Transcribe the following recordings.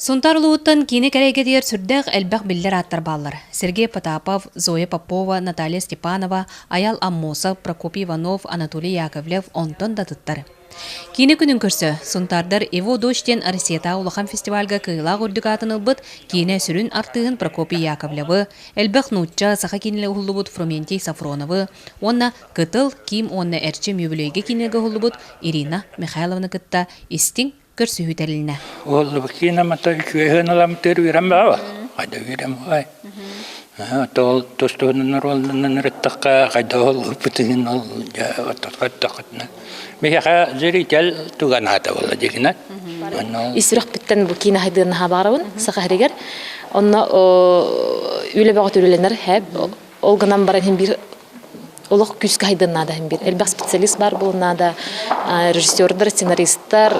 Сунтар улуыттан кини кәрейгедер сүрдәк әлбәқ биллер аттар баллар. Сергей Потапов, Зоя Попова, Наталья Степанова, Аял Аммосов, Прокопий Иванов, Анатолий Яковлев онтон да тұттар. Кини күнін көрсі, сунтардар Эво Доштен Арсета улахан фестивальга кыйла көрдік атын ылбыт, кини сүрін артығын Прокопий Яковлевы, әлбәқ нутча саха кинілі ұлыбыт Фрументий Сафроновы, онна кытыл ким онна әрчі мөбілейге кинілігі ұлыбыт Ирина Михайловна кытта истин көрсі хүтәріліне. Ол бакина мата күйен аламтер вирам бава. Айда вирам ай. Тол тостонун ролнун реттакка кайда ол бутин ол я таттакатна. Меха зерител туганата болла дегина. Исрах биттен букина хайдын хабарабын сахаригер. Онна үле багат үлелер хәп ол гынан баран хим бир олық күз кайдыннада хим бир. Элбак специалист бар булнада, режиссерлар, сценаристтар.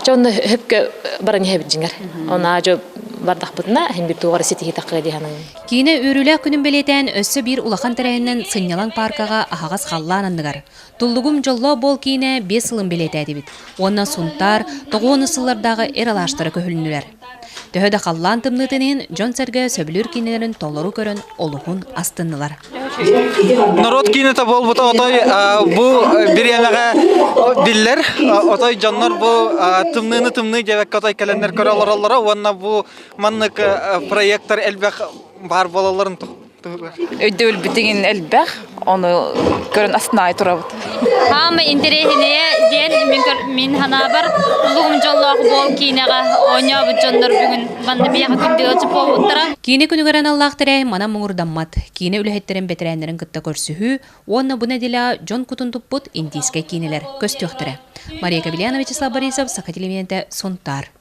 Жонны хөпкө баран хәбит җиңер. Она жо бардак бутна хим бир тугары сети хитакка дигән. Кине өрүлә күнен белетен өссө бир улахан тәрәһеннән Сыньялан паркага ахагас халланандыгар. Туллугум жолло бол кине 5 сылын белетәди бит. Онна сунтар, тогоны сыллардагы эралаштыры көһүлнүләр. Төһөдө халлан тымнытынын Жон Серге сөбүлүр кинелерин толору көрөн олугун астыннылар. Народ кинете бол бута отой бу бир ямага биллер отой жаннар бу тымны жебек отой келендер көрөлөр онна бу маннык проекттер элбек бар балаларын Ödül bütün elbək onu görün asnay turabıt. Hamı interesine diyen min hanabar ulugum jolloq bol kinega onya bujonlar bugün pandemiya gündü ölçüp oldura. Kini күнүгәрән Аллах тирә мана муңурданмат. Кини үләһеттерен бетерәннәрен кытта көрсүһү, онна буна дила Жон Кутунтуппут индийскә кинеләр көстөктөрә. Мария Кабельяна, Вячеслав Борисов, Саха телевидениеде, Сунтар.